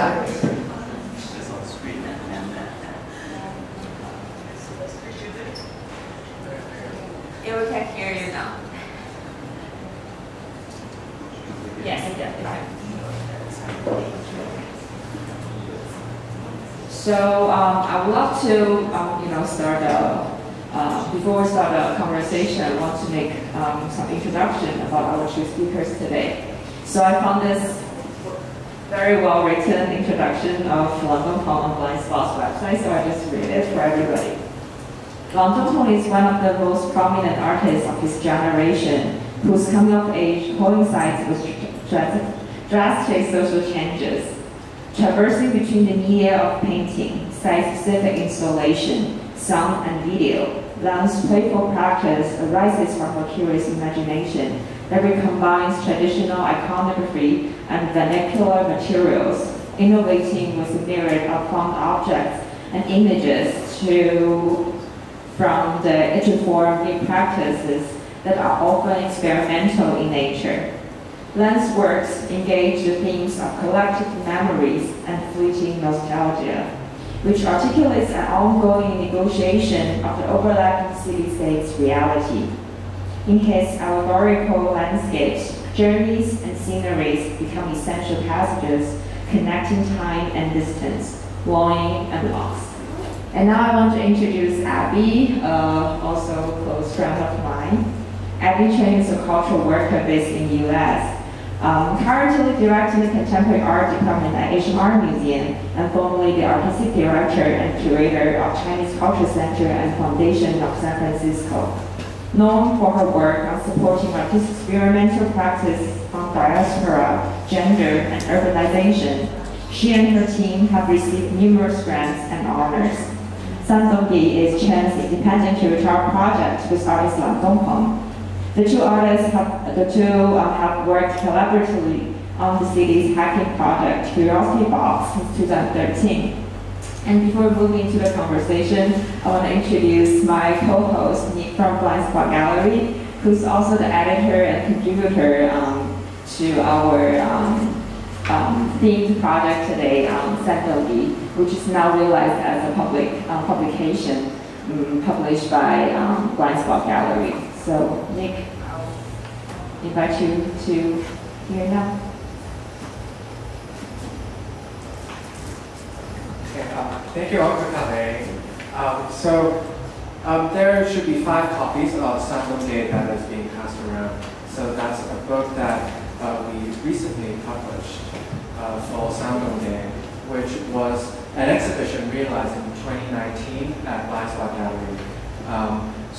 that. Yeah, we can hear you now. Yes, yeah. So I would love to, start before we start a conversation, I want to make some introduction about our two speakers today. So I found this very well-written introduction of Tung on Blind Spot's website, so I just read it for everybody. Tung is one of the most prominent artists of his generation, whose coming-of-age coincides with drastic social changes. Traversing between the media of painting, site-specific installation, sound, and video, Lung's playful practice arises from her curious imagination that recombines traditional iconography and vernacular materials, innovating with a myriad of found objects and images from the itiform new practices that are often experimental in nature. Lung's works engage the themes of collective memories and fleeting nostalgia, which articulates an ongoing negotiation of the overlapping city-state's reality. In his allegorical landscapes, journeys and sceneries become essential passages connecting time and distance, longing and loss. And now I want to introduce Abby, also a close friend of mine. Abby trains as a cultural worker based in the US. Currently directing the Contemporary Art Department at Asian Art Museum, and formerly the Artistic Director and Curator of Chinese Culture Center and Foundation of San Francisco. Known for her work on supporting artistic experimental practice on diaspora, gender, and urbanization, she and her team have received numerous grants and honors. Saan is Chen's independent curatorial project with artist Lan Dongpeng. The two artists have worked collaboratively on the city's hiking project, Curiosity Box, since 2013. And before moving into the conversation, I want to introduce my co-host, Nick from Blind Spot Gallery, who's also the editor and contributor to our themed project today, Saan, which is now realized as a public publication published by Blind Spot Gallery. So, Nick, I'll invite you to here now. Okay, thank you all for coming. There should be 5 copies of Saan that is being passed around. So that's a book that we recently published for Saan, which was an exhibition realized in 2019 at Blind Spot Gallery.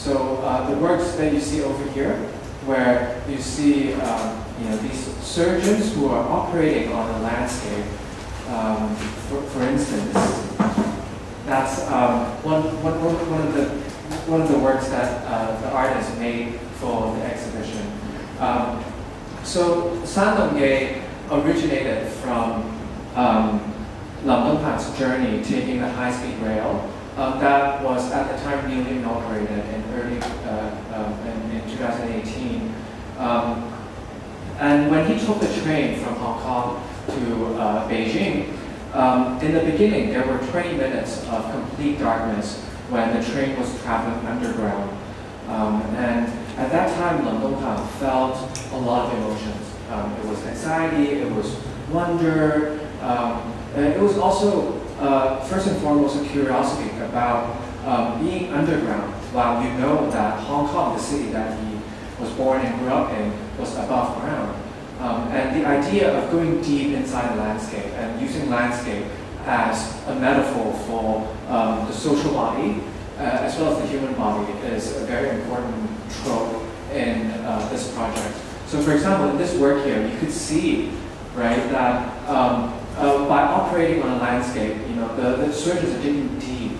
The works that you see over here, where you see these surgeons who are operating on a landscape, for instance, that's one of the works that the artist made for the exhibition. Saan originated from Lam Dongpan's journey taking the high-speed rail. That was at the time newly inaugurated in in 2018. And when he took the train from Hong Kong to Beijing, in the beginning there were 20 minutes of complete darkness when the train was traveling underground. And at that time, Lan Dongpan felt a lot of emotions. It was anxiety, it was wonder, it was also first and foremost a curiosity about being underground, while you know that Hong Kong, the city that he was born and grew up in, was above ground. And the idea of going deep inside the landscape and using landscape as a metaphor for the social body, as well as the human body, is a very important trope in this project. So for example, in this work here, you could see, right, that by operating on a landscape, the surgeons are digging deep,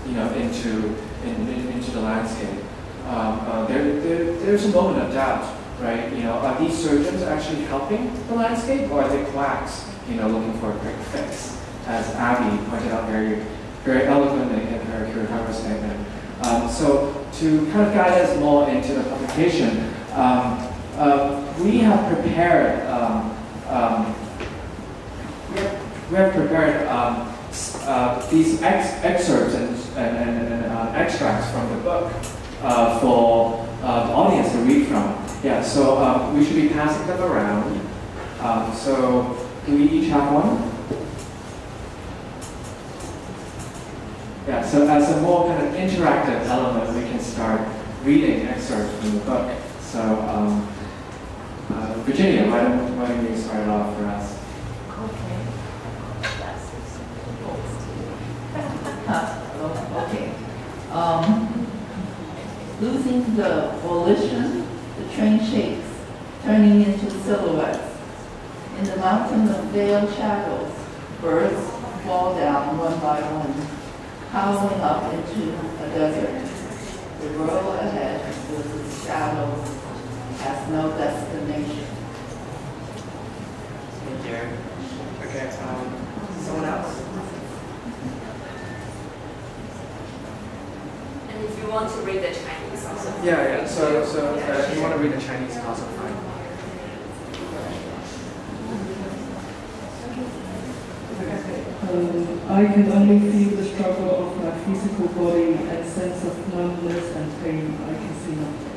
into the landscape. There's a moment of doubt, right? Are these surgeons actually helping the landscape, or are they quacks, looking for a quick fix? As Abby pointed out very, very eloquently in her curatorial statement. So to kind of guide us more into the publication, we have prepared we have prepared these excerpts and extracts from the book for the audience to read from. Yeah, so we should be passing them around. So do we each have one? Yeah, so as a more kind of interactive element, we can start reading excerpts from the book. So Virginia, why don't you start off for us? Okay. Losing the volition, the train shakes, turning into silhouettes. In the mountain of veiled shadows, birds fall down one by one, howling up into a desert. The road ahead with its shadows has no destination. Okay, someone else? And if you want to read the Chinese also. Yeah. So if you want to read the Chinese, also fine. I can only feel the struggle of my physical body and sense of numbness and pain. I can see nothing.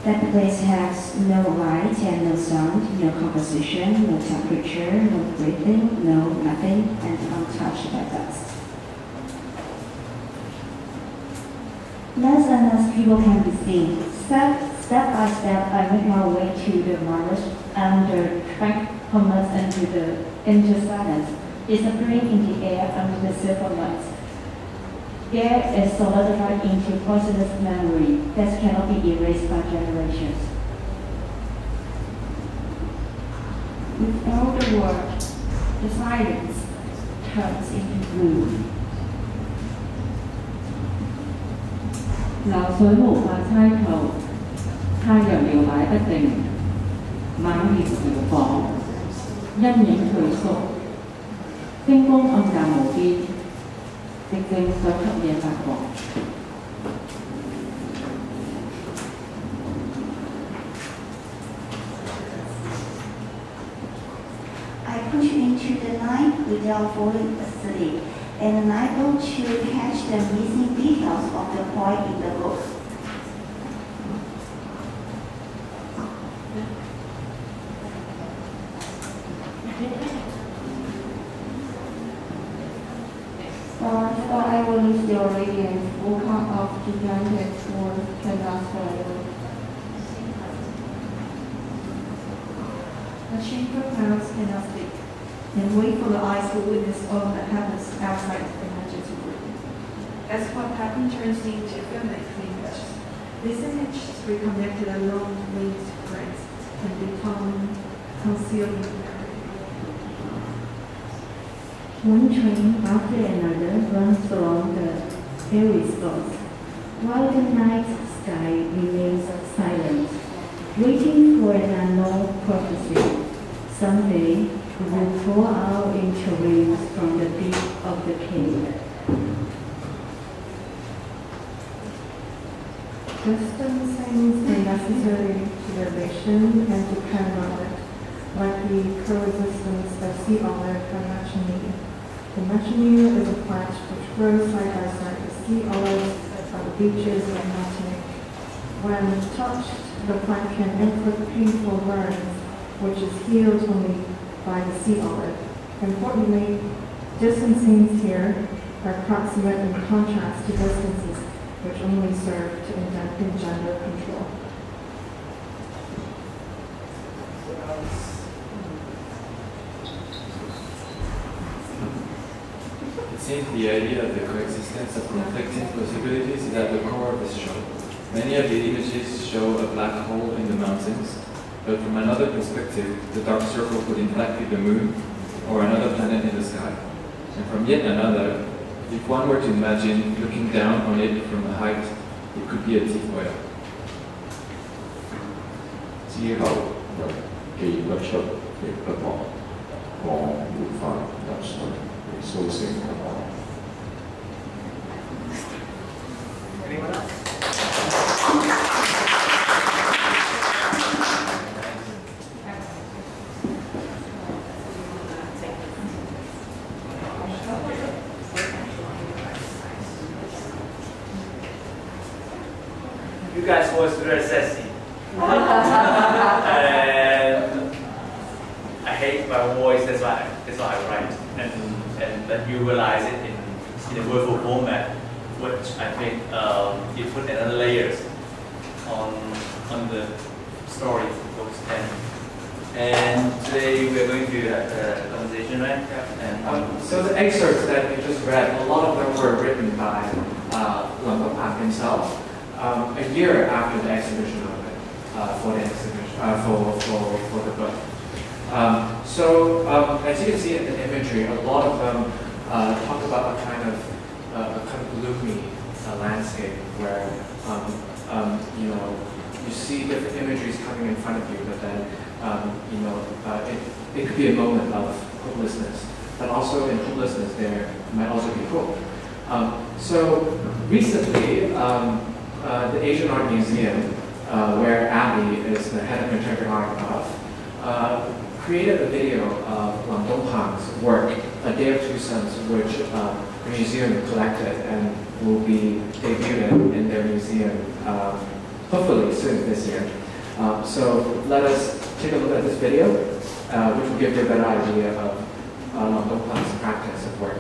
That place has no light and no sound, no composition, no temperature, no breathing, no nothing, and untouched by dust. Less and less people can be seen. Step by step, I make my way to the marsh and the tranquilness into silence, disappearing in the air under the silver light. Air is solidified into poisonous memory that cannot be erased by generations. Without the word, the silence turns into gloom. 流水無法猜透，太陽搖擺不定，猛烈搖晃，陰影退縮，星光暗淡無邊，寂靜想黑夜發光。I push into the night without falling asleep, and unable to catch the missing details of the point in the book. So I will lose your radiance, woke up of gigantic force cannot forever. The chamber clouds cannot speak, and wait for the eyes to witness all that happens outside the imaginative world. As what happened turns into filmic images, these images reconnected along linked threads can become concealed in memory. One train after another runs along the airy spots, while the night sky remains silent, waiting for an unknown prophecy. Someday we will pour out into rains from the deep of the cave. Distance seems unnecessary to their mission and to paranoia, like the coexistence of sea olive and machine. The machine is a plant which grows side by side with sea olives on the beaches of Martinique. When touched, the plant can inflict painful burns, which is healed only by the sea olive. Importantly, distance scenes here are proximate in contrast to distances which only serve to engender control. It seems the idea of the coexistence of conflicting possibilities is at the core of this show. Many of the images show a black hole in the mountains, but from another perspective, the dark circle could in fact be the moon or another planet in the sky. And from yet another, if one were to imagine looking down on it from a height, it could be a teeth whale. 之後又記不出，亦不忘，我沒法入睡，甦醒我。Anyone else? guy's voice is very sexy. And I hate my voice, that's why I write. And then you realize it in a wordful format, which I think you put another layers on the story books. And today we are going to have a conversation, right? And so the excerpts that you just read, a lot of them were written by Lam Pak himself a year after the exhibition opened for the exhibition for the book. As you can see in the imagery, a lot of them talk about a kind of gloomy landscape where you see different imageries coming in front of you, but then it could be a moment of hopelessness, but also in hopelessness there might also be hope. So recently, the Asian Art Museum, where Abby is the head of interpretive art of, created a video of Lam Pang's work, A Day of Two Suns, which the museum collected and will be debuted in their museum hopefully soon this year. So let us take a look at this video, which will give you a better idea of Lam Pang's practice of work.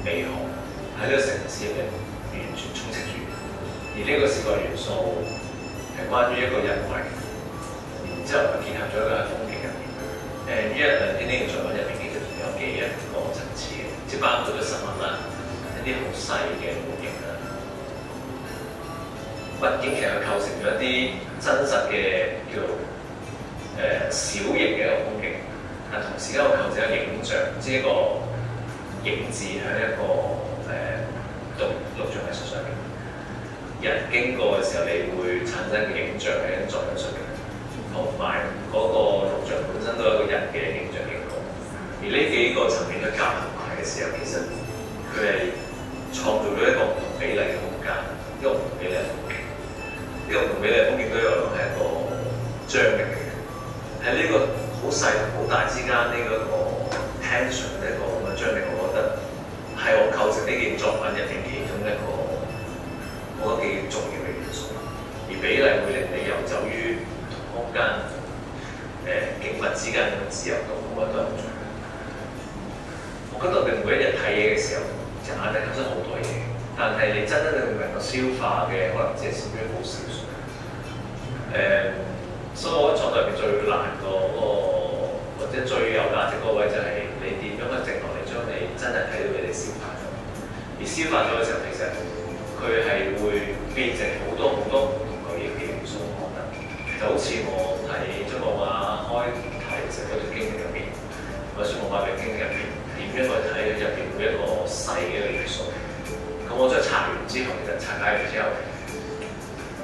美學喺呢個城市入面完全充斥住。而呢個視覺元素係關於一個人為，然之後佢結合咗一個喺風景入面。呢呢個作品入面其實仲有幾個層次嘅，即係包括咗實物啦，一啲好細嘅模型啦，物件其實構成咗一啲真實嘅叫做小型嘅一個風景，但同時間我構成一個影像，即係一個影字喺一個錄像藝術上面。人經過嘅時候，你會產生嘅影像喺作品上面，同埋嗰個錄像本身都有一個人嘅影像經過。而呢幾個層面都夾合埋嘅時候，其實佢係創造咗一個唔同比例嘅空間，一個唔同比例嘅風景。呢個唔同比例嘅風景對我嚟講係一個張力嚟嘅。喺呢個好細同好大之間呢個 tension 呢個咁嘅張力，我覺得係我構成呢件作品入邊其中一個我覺得幾重要嘅元素。而比例會令你遊走於唔同空間、景物之間嘅自由度，我覺得都係好重要。我覺得我哋每一日睇嘢嘅時候，隻眼係吸收好多嘢，但係你真真正正能夠消化嘅，可能只係少於好少數。所以我覺得創作入邊最難或者最有價值嗰位就係你點樣去靜落嚟，將你真係睇到嘅嘢消化咗。而消化咗嘅時候，其實佢係會變成好多唔同嘅元素。我覺得就好似我睇中國畫開題嘅時候嗰段經歷入邊，或者中國畫嘅經歷入邊，點樣去睇佢入邊每一個細嘅一個元素。咁我再拆完之後，其實拆解完之後，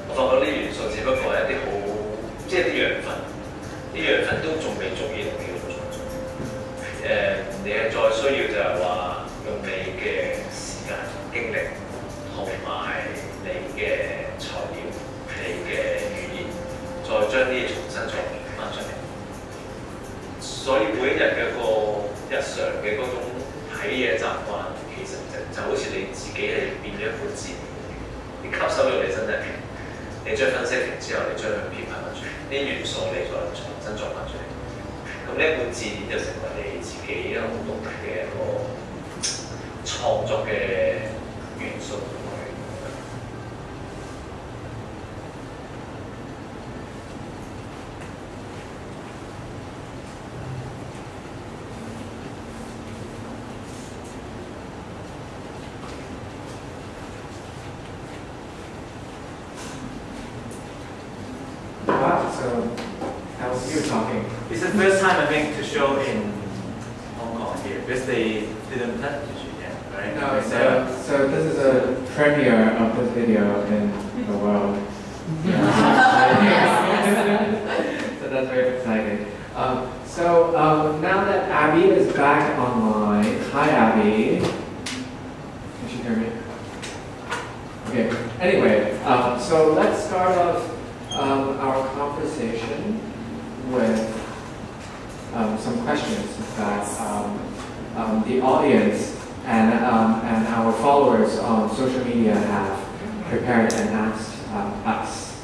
我發覺呢啲元素只不過係一啲好，即係啲養分，啲養分都仲未足以同你去創作。你係再需要就係話用你嘅時間、經歷同埋你嘅材料、你嘅語言，再將啲嘢重新再編翻出嚟。所以每一日嘅個日常嘅嗰種睇嘢習慣，其實就好似你自己係變咗一本字，你吸收咗你身體入邊，你將分析完之後，你將佢編排翻出嚟，啲元素你再重新作翻出嚟，咁呢一本字典就成為你自己一個好獨特嘅一個創作嘅元素。So that was you talking. It's the first time I think to show in Hong Kong here because they didn't touch it yet, right? No, so this is a premiere of this video in the world. So that's very exciting. Now that Abby is back online, hi Abby. Can she hear me? Okay. Anyway, so let's start off our conversation with some questions that the audience and our followers on social media have prepared and asked us.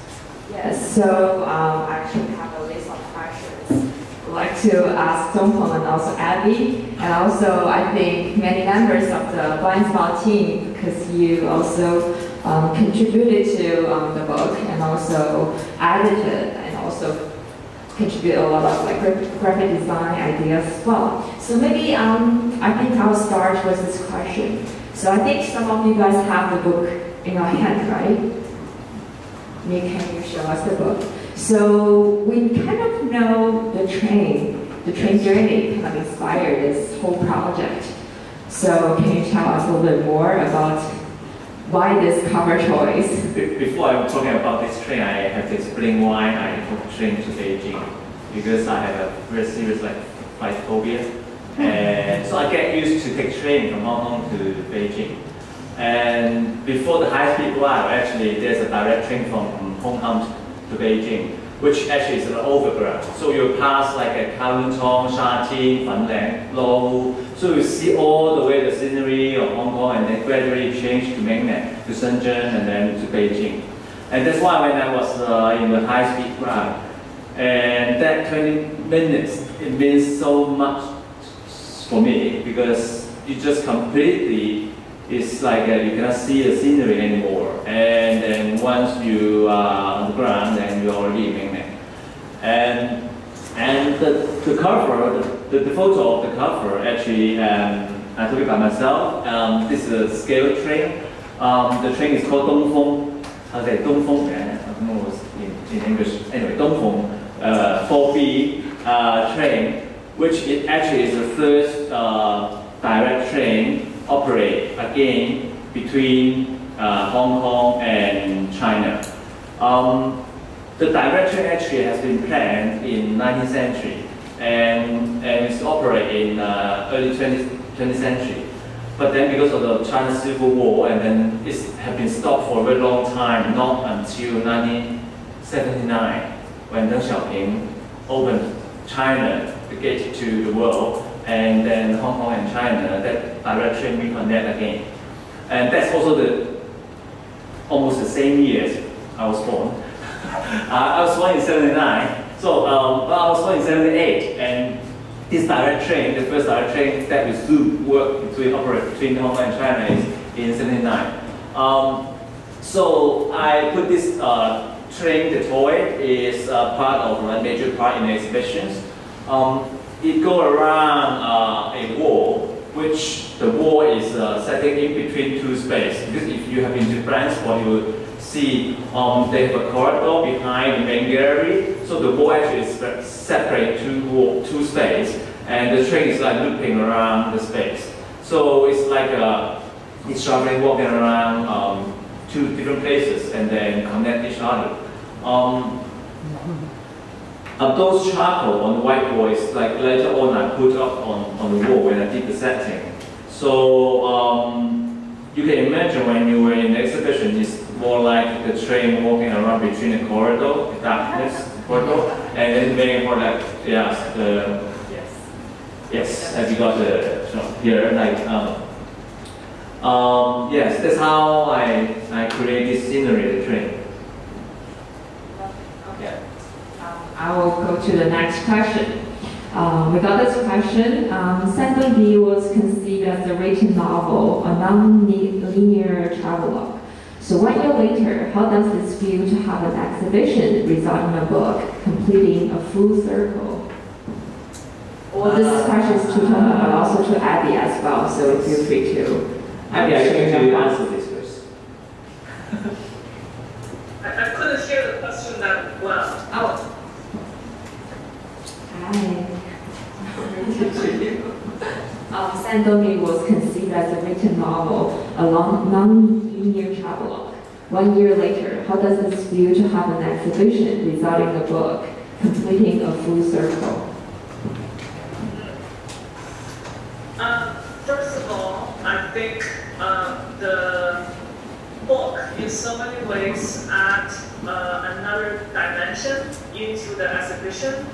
Yes, so I actually have a list of questions. I'd like to ask Tung and also Abby, and also I think many members of the Blind Spot team, because you also contributed to the book and also edited and also contribute a lot of like graphic design ideas as well. So maybe I think I'll start with this question. So I think some of you guys have the book in your hand, right? Can you show us the book? So we kind of know the train journey kind of inspired this whole project. So can you tell us a little bit more about why this cover choice? Before I'm talking about this train, I have to explain why I took train to Beijing. Because I have a very serious flight phobia. And so I get used to take train from Hong Kong to Beijing. And before the high-speed rail, actually there's a direct train from Hong Kong to Beijing, which actually is an overground. So you pass like a Kowloon, Shanti, Fanlang, Lo. So you see all the way the scenery of Hong Kong and then gradually change to mainland, to Shenzhen and then to Beijing. And that's why when I was in the high-speed rail, and that 20 minutes, it means so much for me because you just completely it's like you cannot see the scenery anymore. And then once you are on the ground, then you're already in Ming. And the cover, the photo of the cover, actually, I took it by myself. This is a scale train. The train is called Dongfeng. How to say Dongfeng? I don't know what's in English. Anyway, Dongfeng 4B train, which it actually is the first direct train operate again between Hong Kong and China. The direct train actually has been planned in 19th century and it's operated in early 20th century. But then because of the China Civil War, and then it has been stopped for a very long time, not until 1979, when Deng Xiaoping opened China, the gate to the world, and then Hong Kong and China, that direct train reconnect again. And that's also almost the same year I was born. I was born in 79, so I was born in 78, and this direct train, the first direct train that was to work operate between Hong Kong and China is in 79. So I put this train, the toy, is part of a major part in the exhibitions. It goes around a wall, which the wall is setting in between two spaces. Because if you have been to transport, you will see they have a corridor behind the main gallery. So the wall actually is separate two spaces, and the train is like looping around the space. So it's like it's traveling, walking around two different places, and then connect each other. Those charcoal on the whiteboard is like later on I put up on the wall when I did the setting. So you can imagine when you were in the exhibition, it's more like the train walking around between the corridor, the darkness corridor, and then waiting for like yes, as you got the here like yes, that's how I create this scenery, the train. I will go to the next question. We got this question. Saan Dung was conceived as a written novel, a non-linear travelogue. So 1 year later, how does this feel to have an exhibition result in a book, completing a full circle? Well, this question is to Tung, but also to Abby as well, so feel free to Abby, I think you answer this first. I couldn't hear the question that well. Oh. Saan Dung was conceived as a written novel, a non-linear travelogue. 1 year later, how does this feel to have an exhibition resulting in a book, completing a full circle? First of all, I think the book in so many ways adds another dimension into the exhibition.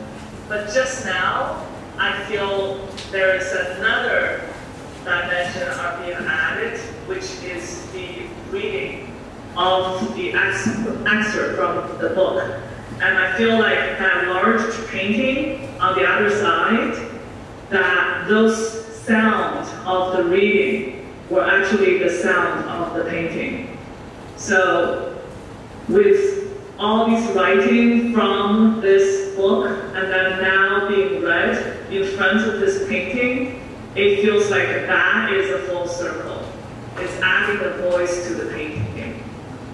But just now, I feel there is another dimension being added, which is the reading of the excerpt from the book. And I feel like that large painting on the other side, that those sounds of the reading were actually the sound of the painting. So with all these writing from this book and then now being read in front of this painting, it feels like that is a full circle. It's adding the voice to the painting.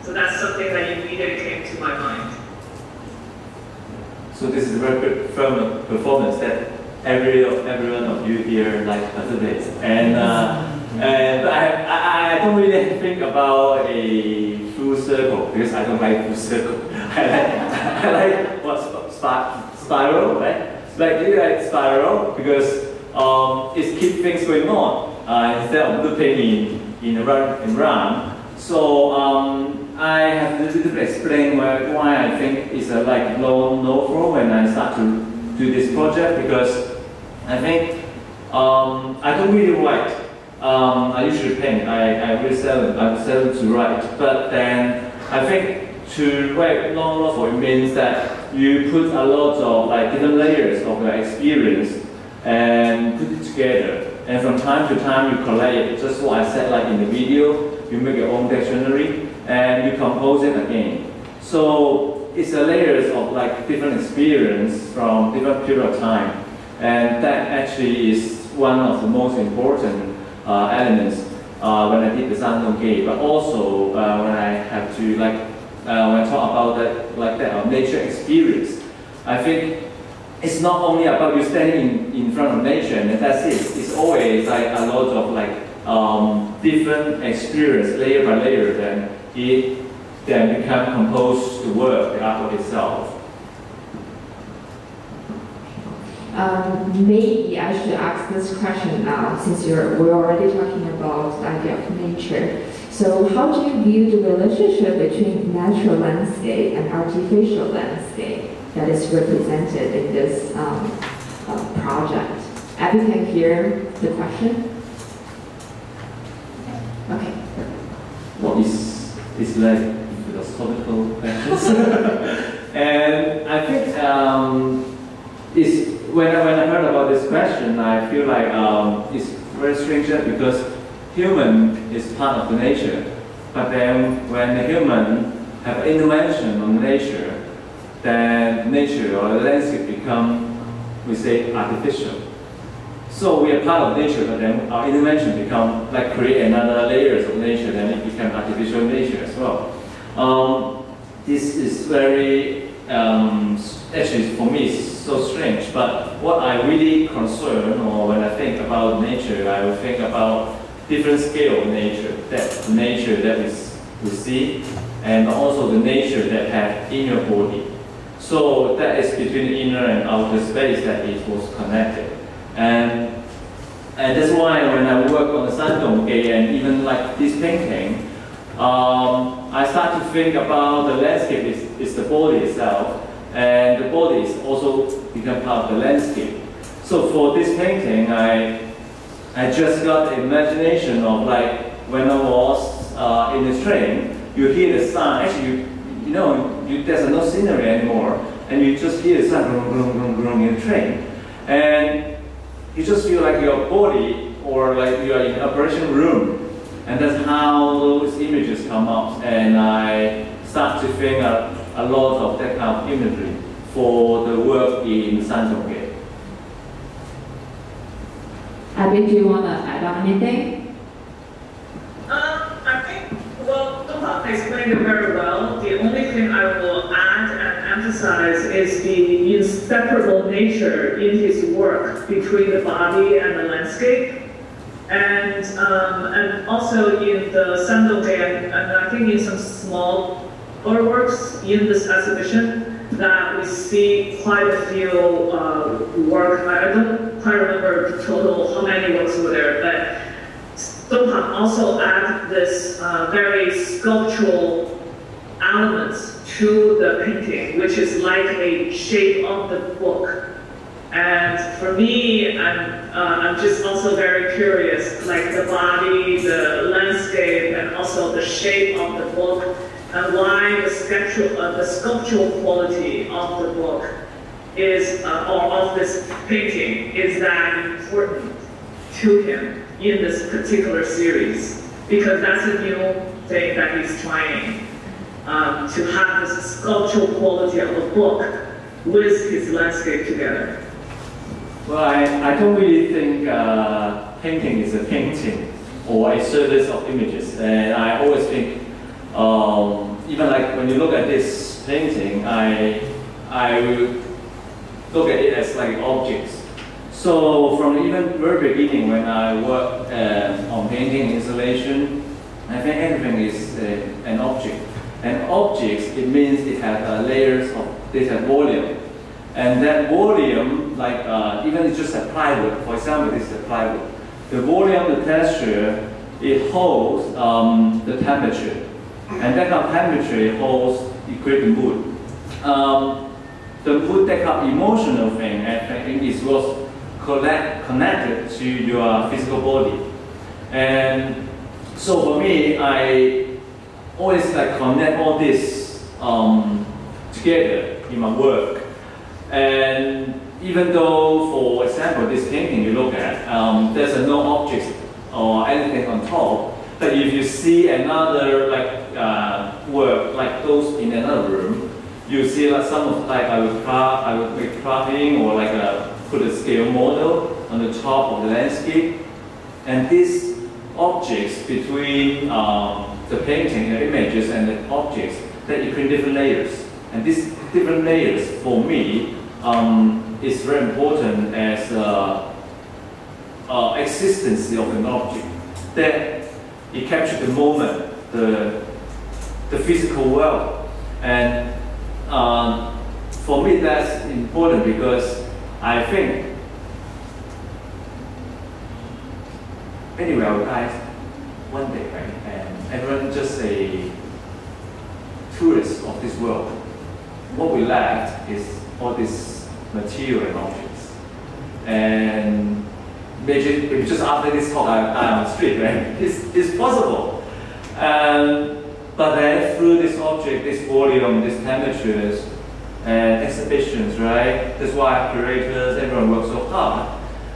So that's something that immediately came to my mind. So this is a very good performance that every one of you here like participates. And but I don't really think about a full circle because I don't like full circle. I like what spiral, right? Like you like spiral because it keeps things going on instead of looping in round. So I have a little bit explain why I think it's a like no flow when I start to do this project, because I think I don't really write. I usually paint. I really seldom to write. But then I think to write long novel, it means that you put a lot of like different layers of your experience and put it together. and from time to time you collect it. Just what I said, like in the video, you make your own dictionary and you compose it again. So it's a layers of like different experience from different period of time, and that actually is one of the most important elements when I did the Saan Gate. But also when I have to when I talk about that nature experience, I think it's not only about you standing in front of nature and that's it. It's always like a lot of different experience, layer by layer, then it then become compose the work, the artwork itself. Maybe I should ask this question now, since we're already talking about the idea of nature. So how do you view the relationship between natural landscape and artificial landscape that is represented in this project? Abby, can you hear the question? Okay. What is like philosophical questions? And I think when I heard about this question, I feel like it's very strange because human is part of the nature, but then when the human have intervention on nature, then nature or the landscape become, we say, artificial. So we are part of nature, but then our intervention become like create another layers of nature, then it become artificial nature as well. This is very actually for me it's so strange. But what I really concern, or when I think about nature, I will think about different scale of nature. That nature that we see, and also the nature that have inner body. So that is between inner and outer space that it was connected. And that's why when I work on the Saan Gate and even like this painting, I start to think about the landscape is the body itself, and the body is also become part of the landscape. So for this painting, I just got the imagination of like when I was in the train, you hear the sound. Actually, there's no scenery anymore, and you just hear the sound in the train, and you just feel like your body or like you are in an operation room, and that's how those images come up. And I start to think a lot of that kind of imagery for the work in Saan Gate. Abby, do you want to add on anything? I think, well, Dung explained it very well. The only thing I will add and emphasize is the inseparable nature in his work between the body and the landscape. And also in the Saan Gate, and I think in some small artworks in this exhibition, that we see quite a few work. I don't quite remember the total how many works were there, but Dung also added this very sculptural elements to the painting, which is like a shape of the book. And for me, I'm just also very curious, like the body, the landscape, and also the shape of the book, and why the sculptural quality of the book is, or of this painting, is that important to him in this particular series, because that's a new thing that he's trying, to have this sculptural quality of a book with his landscape together. Well, I don't really think painting is a painting or a service of images, and I always think even like when you look at this painting, I will look at it as like objects. So from the even very beginning, when I work on painting installation, I think everything is an object. And objects, it means it has layers of, it has volume. And that volume, like even it's just a plywood, for example, this is a plywood. The volume, the texture, it holds the temperature. And that kind of temperature holds the mood. The mood, that kind of emotional thing, I think it was connected to your physical body. And so for me, I always like connect all this together in my work. And even though, for example, this painting you look at, there's no objects or anything on top, but if you see another work like those in another room, you see like some of I would make crafting or put a scale model on the top of the landscape, and these objects between the painting, the images, and the objects, they create different layers, and these different layers for me is very important as existence of an object. That it captures the moment, the physical world, and for me that's important because I think anyway our guys one day, right, and everyone just a tourist of this world. What we lack is all this material and objects, and maybe just after this talk I'm on the street, right? It's possible. But then through this object, this volume, these temperatures, and exhibitions, right? That's why curators, everyone works so hard.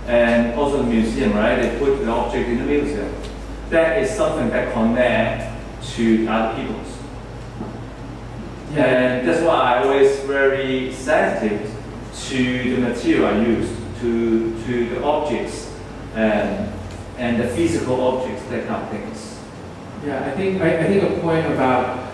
And also the museum, right? They put the object in the museum. That is something that connects to other people's. And that's why I'm always very sensitive to the material I use, to the objects, and the physical objects, that kind of things. Yeah, I think a point about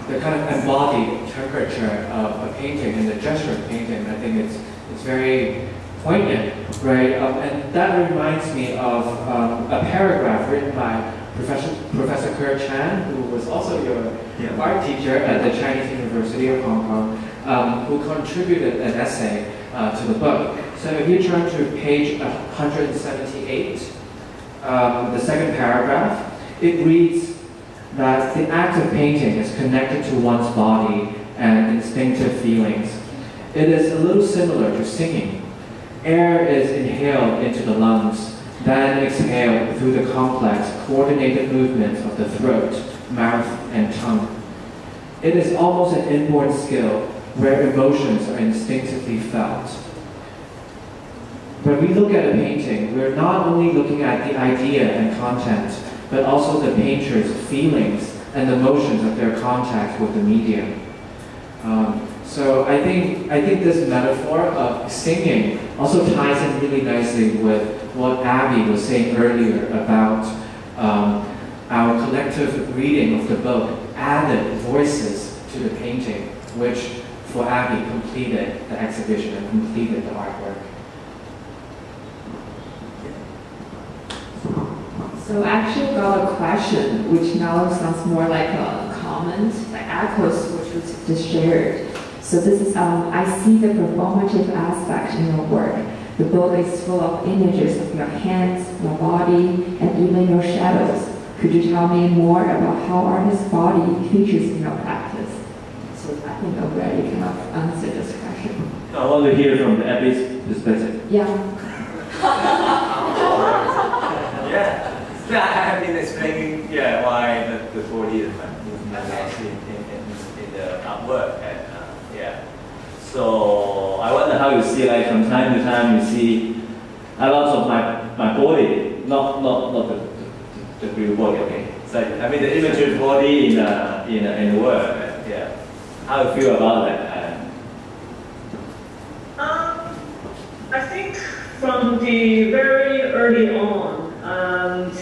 the kind of embodied temperature of a painting and the gesture of painting, I think it's very poignant, right? And that reminds me of a paragraph written by Professor Kerr Chan, who was also your art teacher at the Chinese University of Hong Kong, who contributed an essay to the book. So if you turn to page 178, the second paragraph, it reads that the act of painting is connected to one's body and instinctive feelings. It is a little similar to singing. Air is inhaled into the lungs, then exhaled through the complex, coordinated movements of the throat, mouth, and tongue. It is almost an inborn skill where emotions are instinctively felt. When we look at a painting, we're not only looking at the idea and content, but also the painter's feelings and emotions of their contact with the medium. So I think this metaphor of singing also ties in really nicely with what Abby was saying earlier about our collective reading of the book added voices to the painting, which for Abby completed the exhibition and completed the artwork. So I actually got a question, which now sounds more like a comment, like echoes, which was just shared. So this is, I see the performative aspect in your work. The book is full of images of your hands, your body, and even your shadows. Could you tell me more about how artist's body features in your practice? So I think I already kind of answered this question. I want to hear from Abby's perspective. Yeah. Yeah, I have been explaining why the body is movement in the artwork, and So I wonder how you see, like from time to time, you see a lot of my body, not the real body. Okay, so I mean the imagery body in the work. Yeah, how you feel about that? I think from the very early on,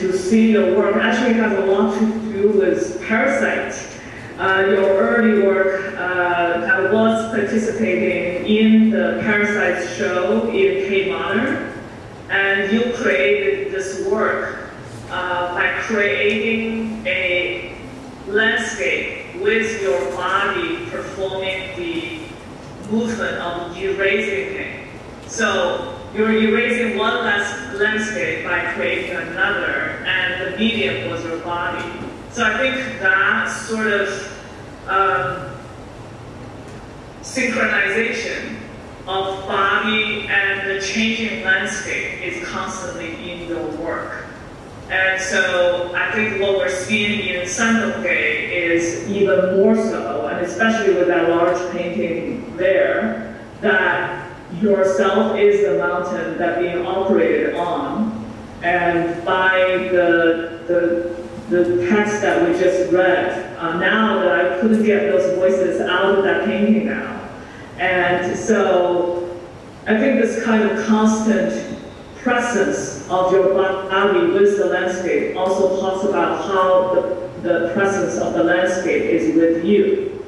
to see the work actually has a lot to do with Parasite. Your early work, I was participating in the Parasite show in Cape Modern, and you created this work by creating a landscape with your body performing the movement of erasing it. So you're erasing one landscape by creating another, and the medium was your body. So I think that sort of synchronization of body and the changing landscape is constantly in your work. And so I think what we're seeing in Saan is even more so, and especially with that large painting there, that yourself is the mountain that being operated on, and by the text that we just read, now that I couldn't get those voices out of that painting now. And so I think this kind of constant presence of your body with the landscape also talks about how the presence of the landscape is with you.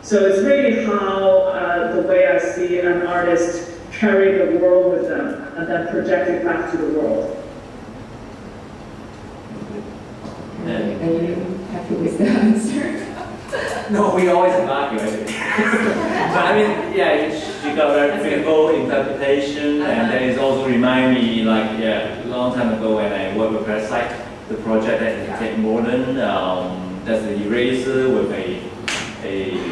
So it's really how the way I see an artist carry the world with them and then project it back to the world. Are you happy with the answer? No, we always argue actually. But I mean, yeah, she got a very critical interpretation, and then it also remind me, like, yeah, a long time ago when I worked with Parasite, the project that Tate Modern, that's the eraser with a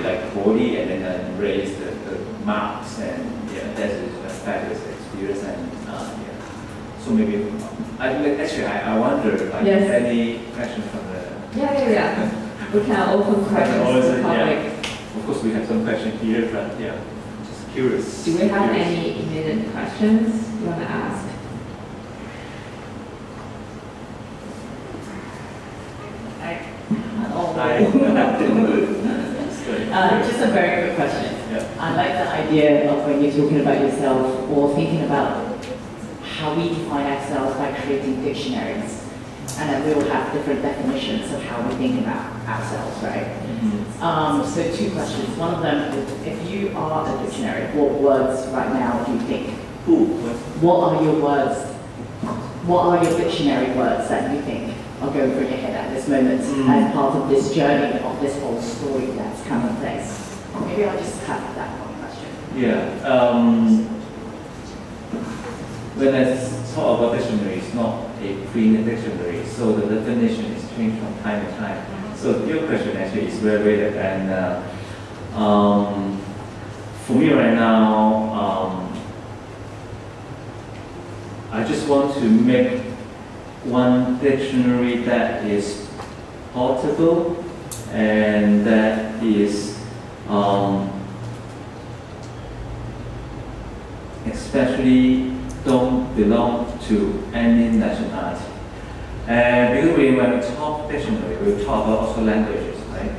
like body and then erase the marks, and yeah, that's a fabulous experience, and yeah. So maybe, I wonder, like, yes. Any questions from the? Yeah. We can open questions to the public. Yeah. Of course, we have some questions here, but yeah, just curious. Do we have any immediate questions you want to ask? Just a very quick question. Yeah. I like the idea of when you're talking about yourself or thinking about how we define ourselves by creating dictionaries. And then we all have different definitions of how we think about ourselves, right? Mm-hmm. So two questions. One of them is, if you are a dictionary, what words right now do you think? What are your words? What are your dictionary words that you think are going through your head at this moment as part of this journey of this whole story that's come in place? Maybe I'll just have that one question. Yeah. When I talk about dictionary, it's not a clean dictionary, so the definition is changed from time to time. So your question actually is very related, and for me right now, I just want to make one dictionary that is portable and that is especially don't belong to any nationality. And because when we talk dictionary, we talk about also languages, right?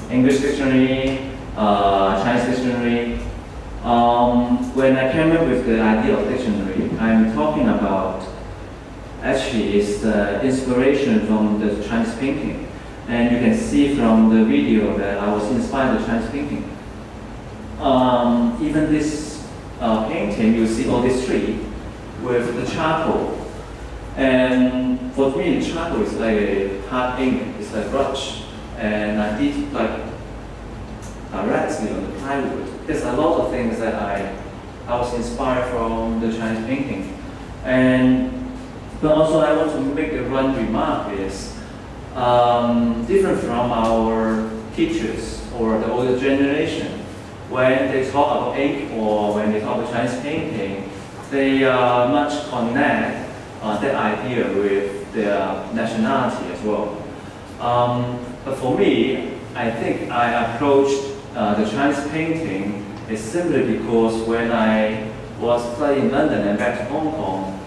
English dictionary, Chinese dictionary. When I came up with the idea of dictionary, I'm talking about actually is the inspiration from the Chinese painting. And you can see from the video that I was inspired by Chinese painting. Even this painting, you see all this tree with the charcoal. And for me, charcoal is like a hard ink, it's like brush. And I did like directly on the plywood. There's a lot of things that I was inspired from the Chinese painting. But also I want to make a one remark is, different from our teachers or the older generation, when they talk about ink or when they talk about Chinese painting, they much connect that idea with their nationality as well. But for me, I think I approached the Chinese painting is simply because when I was studying in London and back to Hong Kong,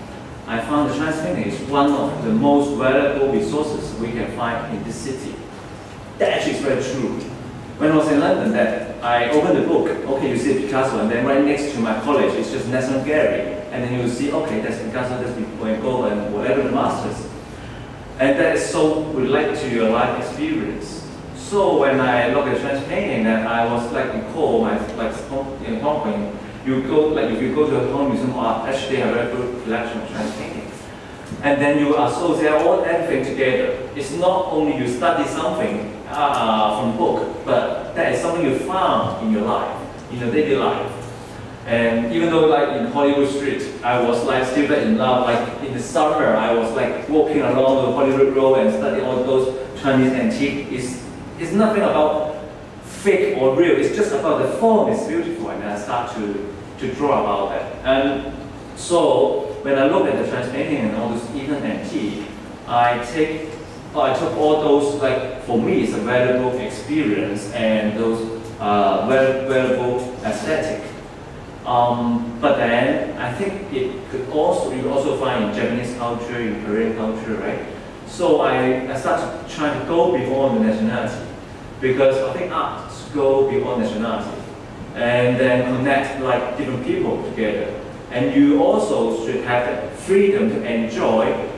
I found the Chinese painting is one of the most valuable resources we can find in this city. That actually is very true. When I was in London, that I opened the book, okay, you see Picasso, and then right next to my college, it's just National Gallery. And then you see, okay, that's Picasso, that's Van Gogh, and whatever the masters. And that is so related to your life experience. So when I look at Chinese painting, that I was like recall my in Hong Kong, you go like if you go to a Hong Kong Museum of Art, actually they have a very good collection of Chinese painting. And then you associate all everything together. It's not only you study something from book, but that is something you found in your life, in your daily life. And even though like in Hollywood Street, I was like still in love, like in the summer, I was like walking along the Hollywood Road and studying all those Chinese antiques. It's nothing about fake or real, it's just about the form is beautiful, and I start to draw about that. And so when I look at the Chinese painting and all those even antique, I took all those, like for me it's a valuable experience and those valuable aesthetic. But then I think it could also, you also find in Japanese culture, in Korean culture, right? So I started trying to go beyond the nationality, because I think arts go beyond nationality and then connect like different people together. And you also should have the freedom to enjoy,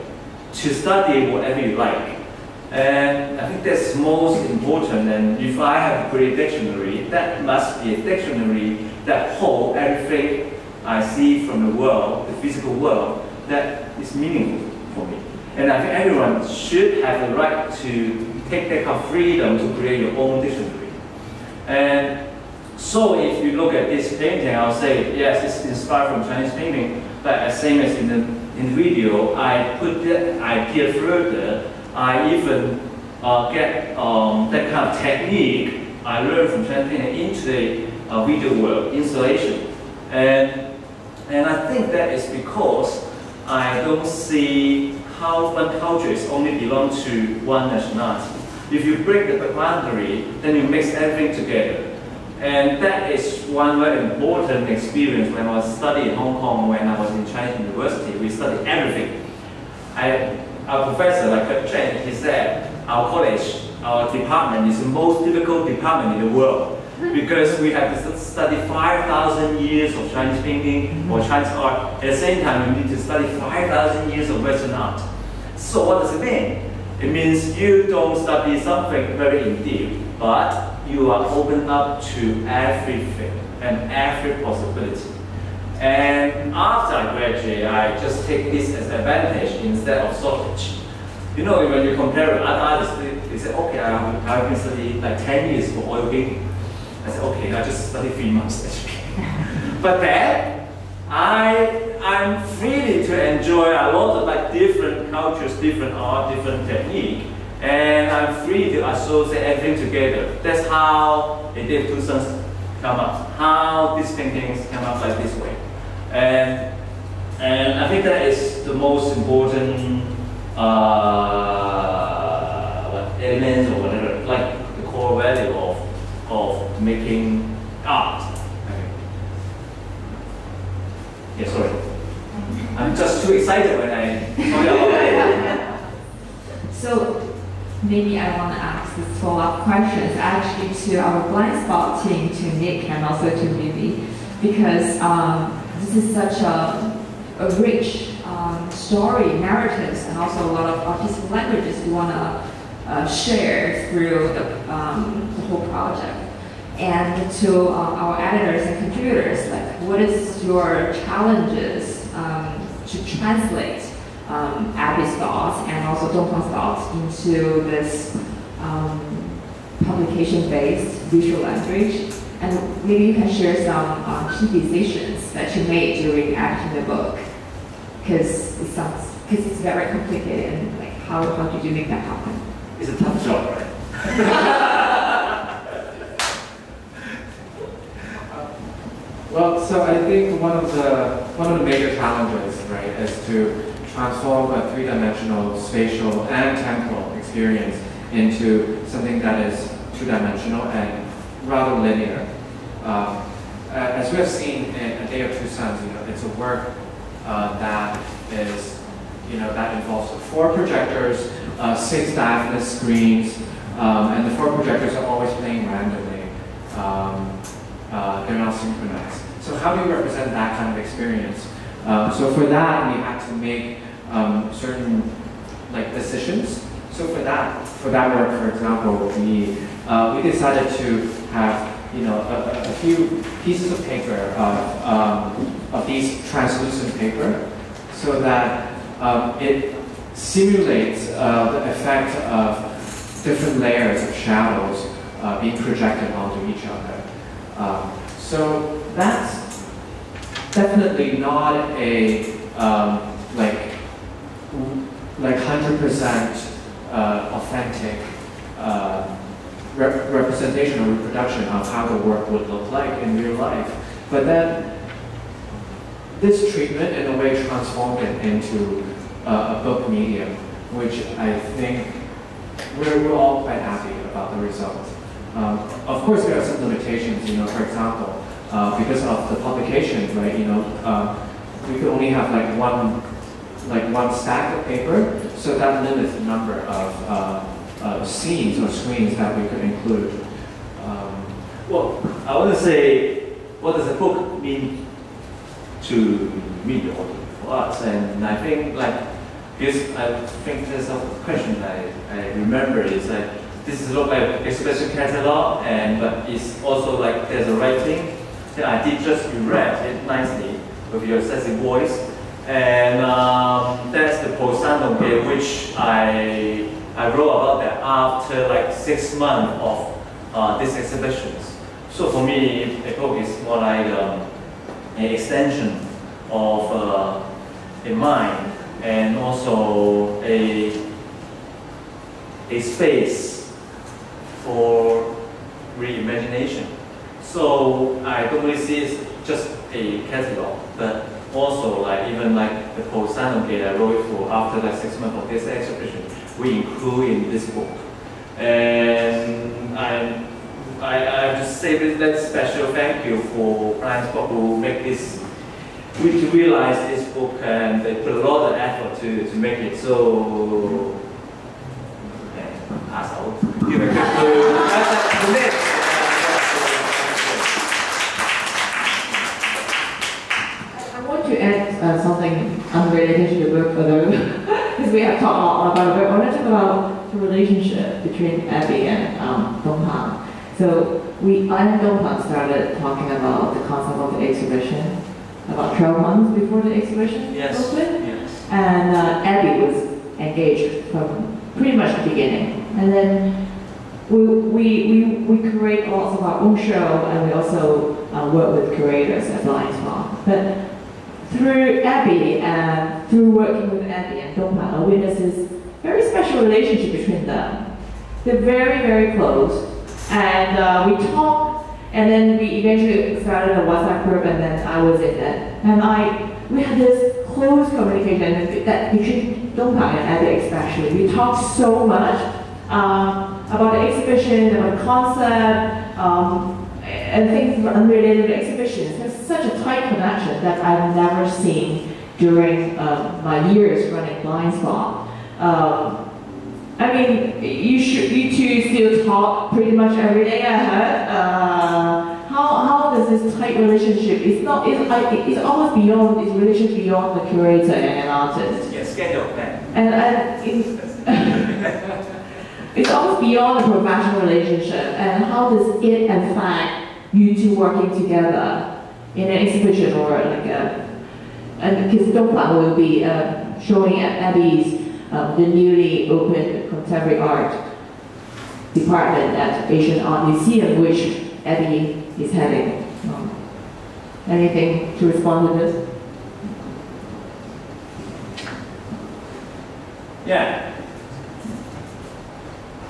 to study whatever you like. And I think that's most important. And if I have to create a dictionary, that must be a dictionary that holds everything I see from the world, the physical world, that is meaningful for me. And I think everyone should have the right to take that kind of freedom to create your own dictionary. And so if you look at this painting, I'll say, yes, it's inspired from Chinese painting, but same as in the video, I put that idea further. I even get that kind of technique I learned from Chinese painting into the video world, installation. And I think that is because I don't see how one culture is only belong to one nationality. If you break the boundary, then you mix everything together. And that is one very important experience when I was studying in Hong Kong, when I was in Chinese university. We studied everything. Our professor, like Chen, he said, our college, our department is the most difficult department in the world, because we have to study 5,000 years of Chinese painting or Chinese art. At the same time, we need to study 5,000 years of Western art. So what does it mean? It means you don't study something very in depth, but you are open up to everything and every possibility. And after I graduate, I just take this as advantage instead of shortage. You know, when you compare with other artists, they say, okay, I've been studying like 10 years for oil painting. I said, okay, I just study 3 months actually. But then, I'm free to enjoy a lot of like different cultures, different art, different technique. And I'm free to associate everything together. That's how the Day of Two Suns come up. How these paintings come up like this way. And I think that is the most important elements or whatever, like the core value of making art. Okay. Yeah, sorry. I'm just too excited when I talk about it. So maybe I want to ask this follow-up questions actually to our blind spot team, to Nick and also to Vivi, because this is such a rich story, narratives, and also a lot of artistic languages we want to share through the whole project. And to our editors and contributors, like, what is your challenges to translate Abby's thoughts and also Dongfang's thoughts into this publication-based visual language? And maybe you can share some key decisions that you made during editing the book, because it's very complicated, and like how did you make that happen? It's a tough job, right? Well, so I think one of the major challenges, right, is to transform a three-dimensional spatial and temporal experience into something that is two-dimensional and rather linear. As we have seen in A Day of Two Suns, it's a work that is, that involves 4 projectors, 6 diaphanous screens, and the 4 projectors are always playing randomly. They're not synchronized. So how do you represent that kind of experience? So for that, we had to make certain decisions. So for that work, for example, we decided to have a few pieces of paper of these translucent paper, so that it simulates the effect of different layers of shadows being projected onto each other. So that's definitely not a like 100% authentic representation or reproduction of how the work would look like in real life. But then this treatment in a way transformed it into a book medium, which I think we're all quite happy about the result. Of course, there are some limitations. For example, because of the publication, right? We could only have one stack of paper, so that limits the number of scenes or screens that we could include. Well, I want to say, what does a book mean to me or for us? And I think because I think there's a question I remember is this is look like exhibition catalog, but it's also there's a writing. So I did just read it nicely with your sexy voice, and that's the Saan which I wrote about that after 6 months of these exhibitions. So for me, a book is more like an extension of a mind and also a space for reimagination. So I don't really see it just a catalog, but also even the Saan I wrote for after 6 months of this exhibition, we include in this book. And I have to say that special thank you for Brian's book who make this, to realize this book, and they put a lot of effort to make it. So, asshole. I want to add something unrelated to the book, although because we have talked a lot about it. I want to talk about the relationship between Abby and Dung. So I and Dung started talking about the concept of the exhibition about 12 months before the exhibition opened. Yes. And Abby was engaged from pretty much the beginning. And then we create lots of our own show, and we also work with curators at Blind Spot. But through Abby and through working with Abby and Dung, I witnessed this very special relationship between them. They're very, very close. And we talked, and then we eventually started a WhatsApp group, and then I was in it. And we had this close communication that between Dung and Abby especially. We talked so much about the exhibition, about the concept, and things unrelated to exhibitions. There's such a tight connection that I've never seen during my years running Blind Spot. I mean, you two still talk pretty much every day, I heard. How does this tight relationship, it's almost beyond, it's relationship beyond the curator and an artist. Yes, schedule that. And it's almost beyond a professional relationship. And how does it affect you two working together in an exhibition or and because Dung will be showing at Abby's the newly opened contemporary art department at Asian Art Museum, which Abby is heading. Anything to respond to this? Yeah.